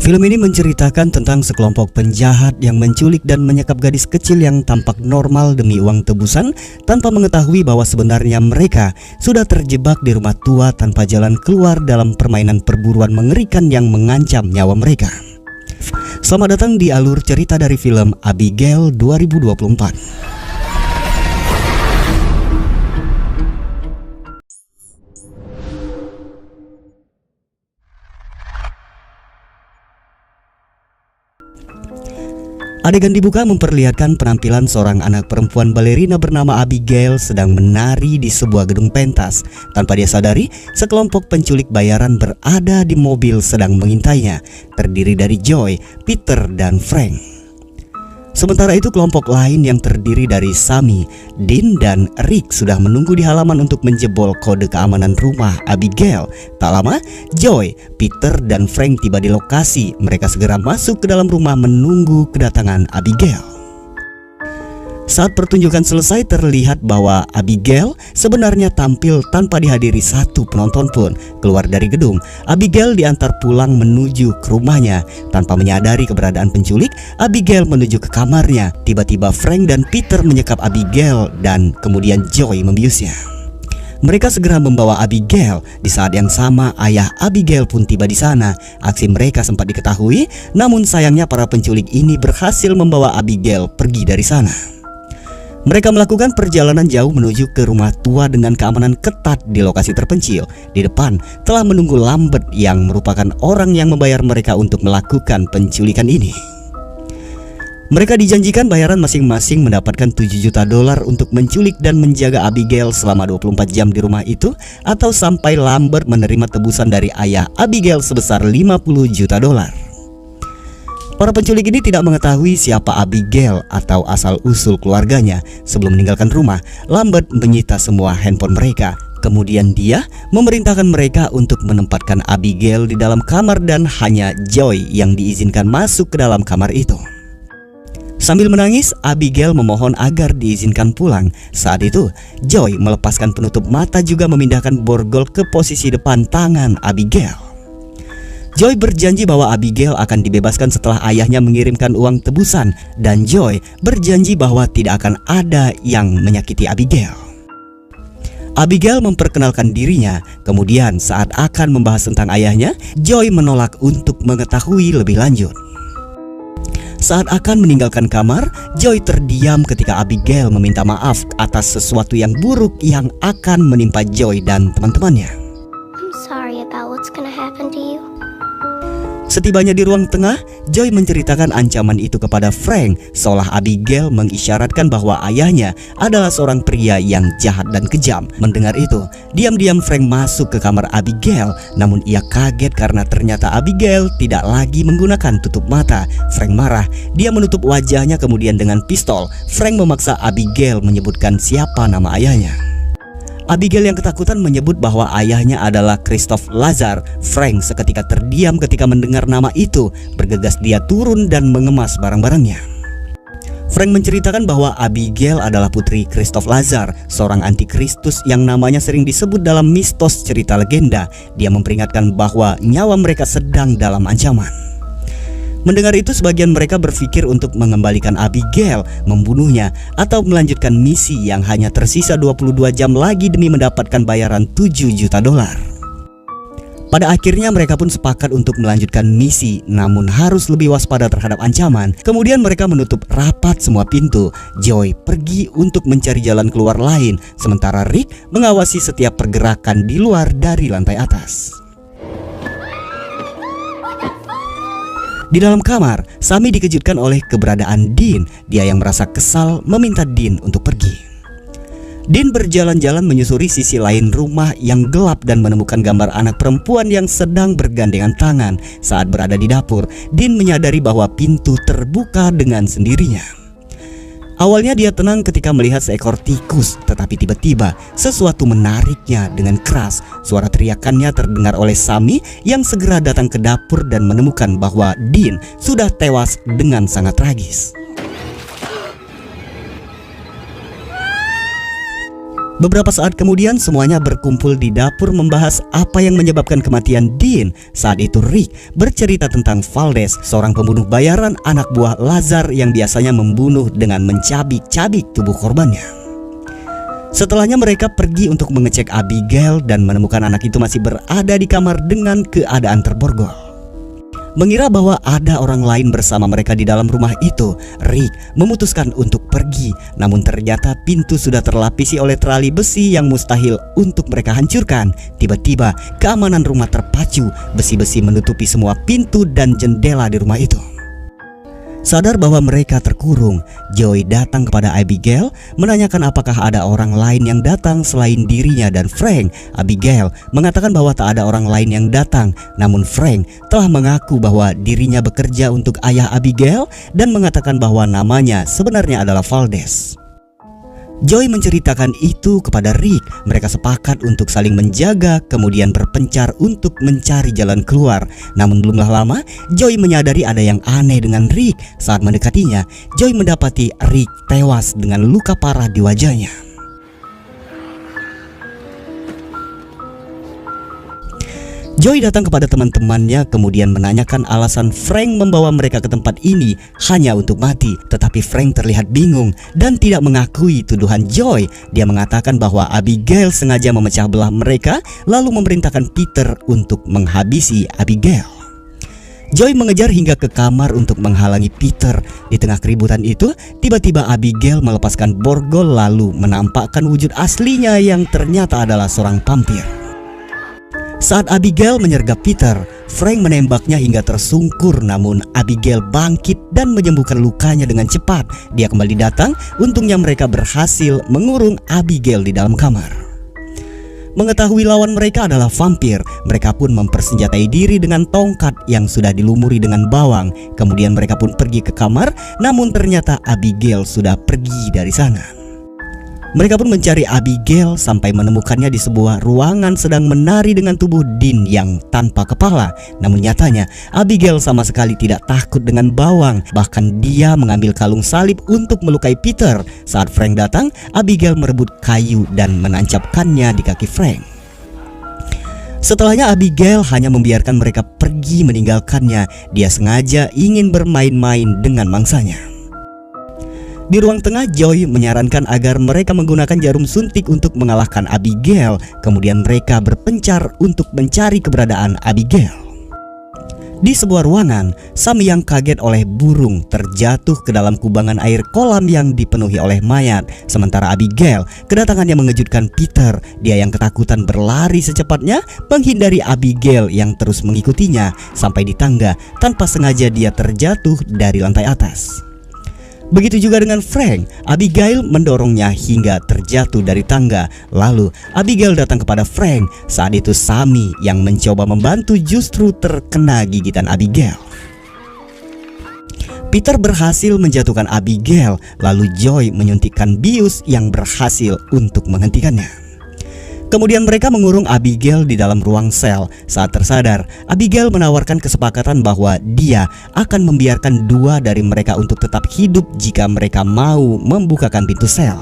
Film ini menceritakan tentang sekelompok penjahat yang menculik dan menyekap gadis kecil yang tampak normal demi uang tebusan tanpa mengetahui bahwa sebenarnya mereka sudah terjebak di rumah tua tanpa jalan keluar dalam permainan perburuan mengerikan yang mengancam nyawa mereka. Selamat datang di alur cerita dari film Abigail 2024. Adegan dibuka memperlihatkan penampilan seorang anak perempuan balerina bernama Abigail sedang menari di sebuah gedung pentas. Tanpa dia sadari, sekelompok penculik bayaran berada di mobil sedang mengintainya, terdiri dari Joy, Peter, dan Frank. Sementara itu kelompok lain yang terdiri dari Sammy, Dean, dan Rick sudah menunggu di halaman untuk menjebol kode keamanan rumah Abigail. Tak lama, Joy, Peter, dan Frank tiba di lokasi. Mereka segera masuk ke dalam rumah menunggu kedatangan Abigail. Saat pertunjukan selesai, terlihat bahwa Abigail sebenarnya tampil tanpa dihadiri satu penonton pun. Keluar dari gedung, Abigail diantar pulang menuju ke rumahnya. Tanpa menyadari keberadaan penculik, Abigail menuju ke kamarnya. Tiba-tiba Frank dan Peter menyekap Abigail dan kemudian Joy membiusnya. Mereka segera membawa Abigail. Di saat yang sama, ayah Abigail pun tiba di sana. Aksi mereka sempat diketahui, namun sayangnya para penculik ini berhasil membawa Abigail pergi dari sana. Mereka melakukan perjalanan jauh menuju ke rumah tua dengan keamanan ketat di lokasi terpencil. Di depan telah menunggu Lambert yang merupakan orang yang membayar mereka untuk melakukan penculikan ini. Mereka dijanjikan bayaran masing-masing mendapatkan $7 juta untuk menculik dan menjaga Abigail selama 24 jam di rumah itu, atau sampai Lambert menerima tebusan dari ayah Abigail sebesar $50 juta. Para penculik ini tidak mengetahui siapa Abigail atau asal-usul keluarganya. Sebelum meninggalkan rumah, Lambert menyita semua handphone mereka. Kemudian dia memerintahkan mereka untuk menempatkan Abigail di dalam kamar dan hanya Joy yang diizinkan masuk ke dalam kamar itu. Sambil menangis, Abigail memohon agar diizinkan pulang. Saat itu, Joy melepaskan penutup mata juga memindahkan borgol ke posisi depan tangan Abigail. Joy berjanji bahwa Abigail akan dibebaskan setelah ayahnya mengirimkan uang tebusan, dan Joy berjanji bahwa tidak akan ada yang menyakiti Abigail. Abigail memperkenalkan dirinya. Kemudian saat akan membahas tentang ayahnya, Joy menolak untuk mengetahui lebih lanjut. Saat akan meninggalkan kamar, Joy terdiam ketika Abigail meminta maaf atas sesuatu yang buruk yang akan menimpa Joy dan teman-temannya. I'm sorry about what's gonna happen to you. Setibanya di ruang tengah, Joy menceritakan ancaman itu kepada Frank, seolah Abigail mengisyaratkan bahwa ayahnya adalah seorang pria yang jahat dan kejam. Mendengar itu, diam-diam Frank masuk ke kamar Abigail, namun ia kaget karena ternyata Abigail tidak lagi menggunakan tutup mata. Frank marah, dia menutup wajahnya kemudian dengan pistol. Frank memaksa Abigail menyebutkan siapa nama ayahnya. Abigail yang ketakutan menyebut bahwa ayahnya adalah Christoph Lazar. Frank seketika terdiam ketika mendengar nama itu. Bergegas dia turun dan mengemas barang-barangnya. Frank menceritakan bahwa Abigail adalah putri Christoph Lazar, seorang antikristus yang namanya sering disebut dalam mistos cerita legenda. Dia memperingatkan bahwa nyawa mereka sedang dalam ancaman. Mendengar itu, sebagian mereka berpikir untuk mengembalikan Abigail, membunuhnya, atau melanjutkan misi yang hanya tersisa 22 jam lagi demi mendapatkan bayaran $7 juta. Pada akhirnya mereka pun sepakat untuk melanjutkan misi, namun harus lebih waspada terhadap ancaman. Kemudian mereka menutup rapat semua pintu. Joy pergi untuk mencari jalan keluar lain, sementara Rick mengawasi setiap pergerakan di luar dari lantai atas. Di dalam kamar, Sammy dikejutkan oleh keberadaan Dean. Dia yang merasa kesal meminta Dean untuk pergi. Dean berjalan-jalan menyusuri sisi lain rumah yang gelap dan menemukan gambar anak perempuan yang sedang bergandengan tangan. Saat berada di dapur, Dean menyadari bahwa pintu terbuka dengan sendirinya. Awalnya dia tenang ketika melihat seekor tikus, tetapi tiba-tiba sesuatu menariknya dengan keras. Suara teriakannya terdengar oleh Sammy yang segera datang ke dapur dan menemukan bahwa Dean sudah tewas dengan sangat tragis. Beberapa saat kemudian semuanya berkumpul di dapur membahas apa yang menyebabkan kematian Dean. Saat itu Rick bercerita tentang Valdez, seorang pembunuh bayaran anak buah Lazar yang biasanya membunuh dengan mencabik-cabik tubuh korbannya. Setelahnya mereka pergi untuk mengecek Abigail dan menemukan anak itu masih berada di kamar dengan keadaan terborgol. Mengira bahwa ada orang lain bersama mereka di dalam rumah itu, Rick memutuskan untuk pergi. Namun ternyata pintu sudah terlapisi oleh terali besi yang mustahil untuk mereka hancurkan. Tiba-tiba keamanan rumah terpacu, besi-besi menutupi semua pintu dan jendela di rumah itu. Sadar bahwa mereka terkurung, Joy datang kepada Abigail menanyakan apakah ada orang lain yang datang selain dirinya dan Frank. Abigail mengatakan bahwa tak ada orang lain yang datang, namun Frank telah mengaku bahwa dirinya bekerja untuk ayah Abigail dan mengatakan bahwa namanya sebenarnya adalah Valdez. Joy menceritakan itu kepada Rick. Mereka sepakat untuk saling menjaga, kemudian berpencar untuk mencari jalan keluar. Namun belumlah lama, Joy menyadari ada yang aneh dengan Rick. Saat mendekatinya, Joy mendapati Rick tewas dengan luka parah di wajahnya. Joy datang kepada teman-temannya kemudian menanyakan alasan Frank membawa mereka ke tempat ini hanya untuk mati. Tetapi Frank terlihat bingung dan tidak mengakui tuduhan Joy. Dia mengatakan bahwa Abigail sengaja memecah belah mereka lalu memerintahkan Peter untuk menghabisi Abigail. Joy mengejar hingga ke kamar untuk menghalangi Peter. Di tengah keributan itu, tiba-tiba Abigail melepaskan borgol lalu menampakkan wujud aslinya yang ternyata adalah seorang vampir. Saat Abigail menyergap Peter, Frank menembaknya hingga tersungkur, namun Abigail bangkit dan menyembuhkan lukanya dengan cepat. Dia kembali datang, untungnya mereka berhasil mengurung Abigail di dalam kamar. Mengetahui lawan mereka adalah vampir, mereka pun mempersenjatai diri dengan tongkat yang sudah dilumuri dengan bawang. Kemudian mereka pun pergi ke kamar, namun ternyata Abigail sudah pergi dari sana. Mereka pun mencari Abigail sampai menemukannya di sebuah ruangan sedang menari dengan tubuh Dean yang tanpa kepala. Namun nyatanya Abigail sama sekali tidak takut dengan bawang. Bahkan dia mengambil kalung salib untuk melukai Peter. Saat Frank datang, Abigail merebut kayu dan menancapkannya di kaki Frank. Setelahnya Abigail hanya membiarkan mereka pergi meninggalkannya. Dia sengaja ingin bermain-main dengan mangsanya. Di ruang tengah, Joy menyarankan agar mereka menggunakan jarum suntik untuk mengalahkan Abigail. Kemudian mereka berpencar untuk mencari keberadaan Abigail. Di sebuah ruangan, Sammy yang kaget oleh burung terjatuh ke dalam kubangan air kolam yang dipenuhi oleh mayat. Sementara Abigail, kedatangannya mengejutkan Peter. Dia yang ketakutan berlari secepatnya menghindari Abigail yang terus mengikutinya. Sampai di tangga, tanpa sengaja dia terjatuh dari lantai atas. Begitu juga dengan Frank, Abigail mendorongnya hingga terjatuh dari tangga. Lalu Abigail datang kepada Frank. Saat itu Sammy yang mencoba membantu justru terkena gigitan Abigail. Peter berhasil menjatuhkan Abigail, lalu Joy menyuntikkan bius yang berhasil untuk menghentikannya. Kemudian mereka mengurung Abigail di dalam ruang sel. Saat tersadar, Abigail menawarkan kesepakatan bahwa dia akan membiarkan dua dari mereka untuk tetap hidup jika mereka mau membukakan pintu sel.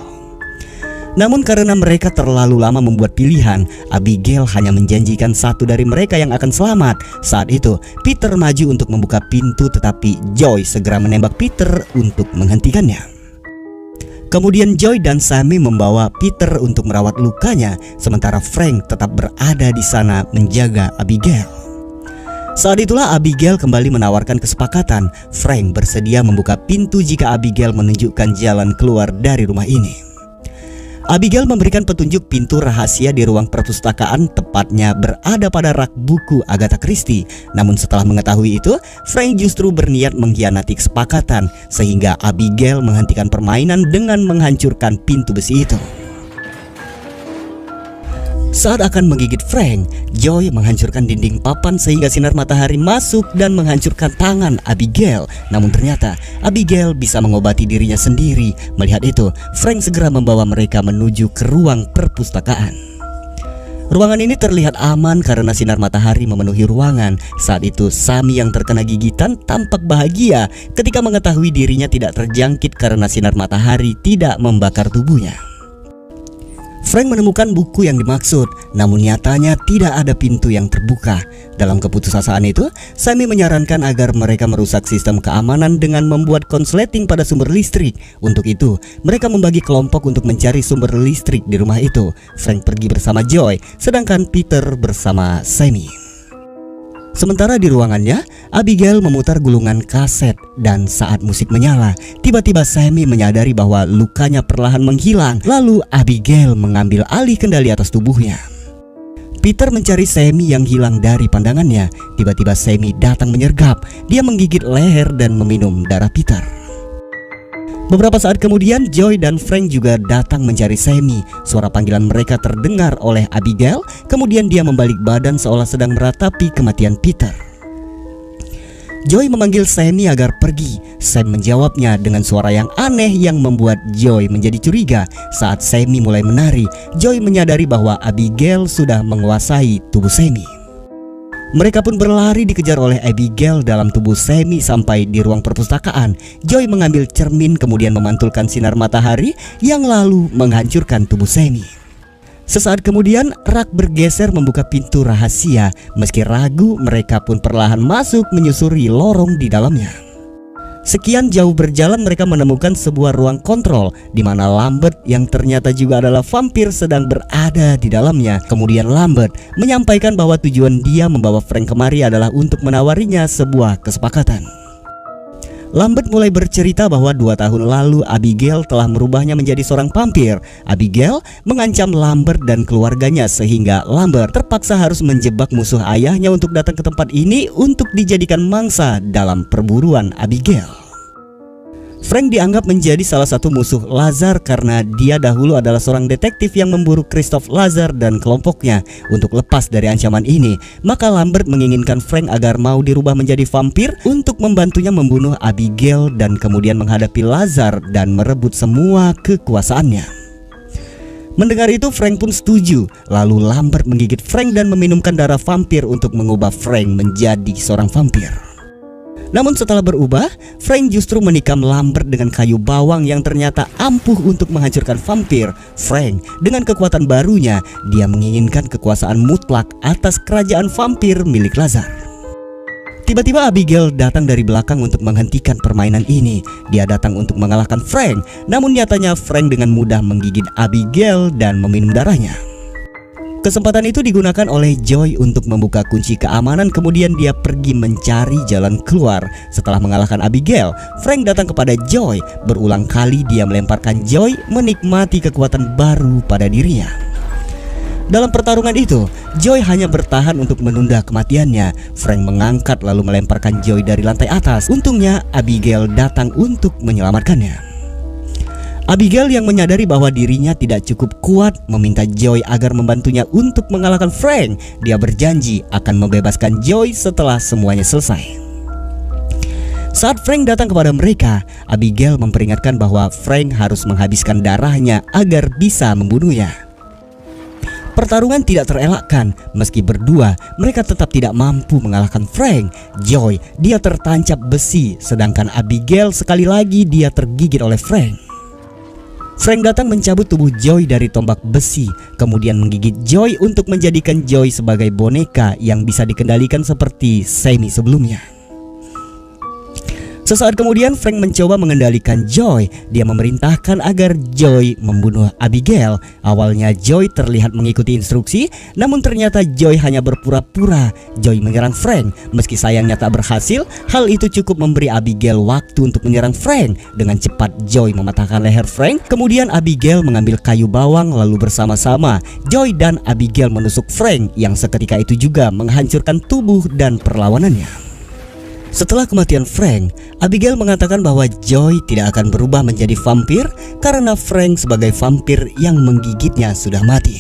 Namun karena mereka terlalu lama membuat pilihan, Abigail hanya menjanjikan satu dari mereka yang akan selamat. Saat itu, Peter maju untuk membuka pintu, tetapi Joy segera menembak Peter untuk menghentikannya. Kemudian Joy dan Sammy membawa Peter untuk merawat lukanya, sementara Frank tetap berada di sana menjaga Abigail. Saat itulah Abigail kembali menawarkan kesepakatan. Frank bersedia membuka pintu jika Abigail menunjukkan jalan keluar dari rumah ini. Abigail memberikan petunjuk pintu rahasia di ruang perpustakaan, tepatnya berada pada rak buku Agatha Christie. Namun setelah mengetahui itu, Frank justru berniat mengkhianati kesepakatan, sehingga Abigail menghentikan permainan dengan menghancurkan pintu besi itu. Saat akan menggigit Frank, Joy menghancurkan dinding papan sehingga sinar matahari masuk dan menghancurkan tangan Abigail. Namun ternyata Abigail bisa mengobati dirinya sendiri. Melihat itu, Frank segera membawa mereka menuju ke ruang perpustakaan. Ruangan ini terlihat aman karena sinar matahari memenuhi ruangan. Saat itu Sammy yang terkena gigitan tampak bahagia ketika mengetahui dirinya tidak terjangkit karena sinar matahari tidak membakar tubuhnya. Frank menemukan buku yang dimaksud, namun nyatanya tidak ada pintu yang terbuka. Dalam keputusasaan itu, Sammy menyarankan agar mereka merusak sistem keamanan dengan membuat konsleting pada sumber listrik. Untuk itu, mereka membagi kelompok untuk mencari sumber listrik di rumah itu. Frank pergi bersama Joy, sedangkan Peter bersama Sammy. Sementara di ruangannya, Abigail memutar gulungan kaset dan saat musik menyala, tiba-tiba Sammy menyadari bahwa lukanya perlahan menghilang. Lalu Abigail mengambil alih kendali atas tubuhnya. Peter mencari Sammy yang hilang dari pandangannya. Tiba-tiba Sammy datang menyergap. Dia menggigit leher dan meminum darah Peter. Beberapa saat kemudian, Joy dan Frank juga datang mencari Sammy. Suara panggilan mereka terdengar oleh Abigail. Kemudian dia membalik badan seolah sedang meratapi kematian Peter. Joy memanggil Sammy agar pergi. Sam menjawabnya dengan suara yang aneh yang membuat Joy menjadi curiga. Saat Sammy mulai menari, Joy menyadari bahwa Abigail sudah menguasai tubuh Sammy. Mereka pun berlari dikejar oleh Abigail dalam tubuh Sammy sampai di ruang perpustakaan. Joy mengambil cermin kemudian memantulkan sinar matahari yang lalu menghancurkan tubuh Sammy. Sesaat kemudian rak bergeser membuka pintu rahasia. Meski ragu, mereka pun perlahan masuk menyusuri lorong di dalamnya. Sekian jauh berjalan mereka menemukan sebuah ruang kontrol di mana Lambert yang ternyata juga adalah vampir sedang berada di dalamnya. Kemudian Lambert menyampaikan bahwa tujuan dia membawa Frank kemari adalah untuk menawarinya sebuah kesepakatan. Lambert mulai bercerita bahwa 2 tahun lalu Abigail telah merubahnya menjadi seorang vampir. Abigail mengancam Lambert dan keluarganya sehingga Lambert terpaksa harus menjebak musuh ayahnya untuk datang ke tempat ini untuk dijadikan mangsa dalam perburuan Abigail. Frank dianggap menjadi salah satu musuh Lazar karena dia dahulu adalah seorang detektif yang memburu Christoph Lazar dan kelompoknya. Untuk lepas dari ancaman ini, maka Lambert menginginkan Frank agar mau dirubah menjadi vampir untuk membantunya membunuh Abigail dan kemudian menghadapi Lazar dan merebut semua kekuasaannya. Mendengar itu, Frank pun setuju. Lalu Lambert menggigit Frank dan meminumkan darah vampir untuk mengubah Frank menjadi seorang vampir. Namun setelah berubah, Frank justru menikam Lambert dengan kayu bawang yang ternyata ampuh untuk menghancurkan vampir. Frank dengan kekuatan barunya, dia menginginkan kekuasaan mutlak atas kerajaan vampir milik Lazar. Tiba-tiba Abigail datang dari belakang untuk menghentikan permainan ini. Dia datang untuk mengalahkan Frank, namun nyatanya Frank dengan mudah menggigit Abigail dan meminum darahnya. Kesempatan itu digunakan oleh Joy untuk membuka kunci keamanan, kemudian dia pergi mencari jalan keluar. Setelah mengalahkan Abigail, Frank datang kepada Joy. Berulang kali dia melemparkan Joy, menikmati kekuatan baru pada dirinya. Dalam pertarungan itu, Joy hanya bertahan untuk menunda kematiannya. Frank mengangkat lalu melemparkan Joy dari lantai atas. Untungnya Abigail datang untuk menyelamatkannya. Abigail yang menyadari bahwa dirinya tidak cukup kuat meminta Joy agar membantunya untuk mengalahkan Frank. Dia berjanji akan membebaskan Joy setelah semuanya selesai. Saat Frank datang kepada mereka, Abigail memperingatkan bahwa Frank harus menghabiskan darahnya agar bisa membunuhnya. Pertarungan tidak terelakkan. Meski berdua, mereka tetap tidak mampu mengalahkan Frank. Joy, dia tertancap besi, sedangkan Abigail sekali lagi dia tergigit oleh Frank. Frank datang mencabut tubuh Joy dari tombak besi, kemudian menggigit Joy untuk menjadikan Joy sebagai boneka yang bisa dikendalikan seperti Sammy sebelumnya. Sesaat kemudian Frank mencoba mengendalikan Joy. Dia memerintahkan agar Joy membunuh Abigail. Awalnya Joy terlihat mengikuti instruksi, namun ternyata Joy hanya berpura-pura. Joy menyerang Frank. Meski sayangnya tak berhasil, hal itu cukup memberi Abigail waktu untuk menyerang Frank. Dengan cepat Joy mematahkan leher Frank. Kemudian Abigail mengambil kayu bawang lalu bersama-sama Joy dan Abigail menusuk Frank yang seketika itu juga menghancurkan tubuh dan perlawanannya. Setelah kematian Frank, Abigail mengatakan bahwa Joy tidak akan berubah menjadi vampir karena Frank sebagai vampir yang menggigitnya sudah mati.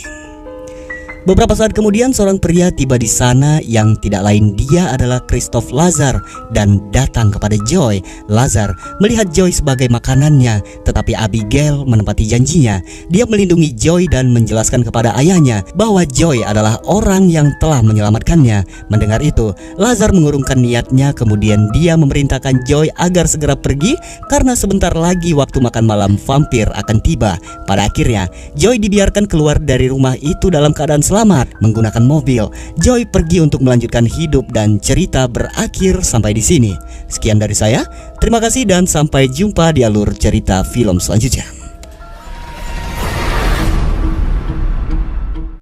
Beberapa saat kemudian seorang pria tiba di sana yang tidak lain dia adalah Christoph Lazar dan datang kepada Joy. Lazar melihat Joy sebagai makanannya, tetapi Abigail menepati janjinya. Dia melindungi Joy dan menjelaskan kepada ayahnya bahwa Joy adalah orang yang telah menyelamatkannya. Mendengar itu, Lazar mengurungkan niatnya, kemudian dia memerintahkan Joy agar segera pergi karena sebentar lagi waktu makan malam vampir akan tiba. Pada akhirnya, Joy dibiarkan keluar dari rumah itu dalam keadaan selamat menggunakan mobil. Joy pergi untuk melanjutkan hidup dan cerita berakhir sampai di sini. Sekian dari saya. Terima kasih dan sampai jumpa di alur cerita film selanjutnya.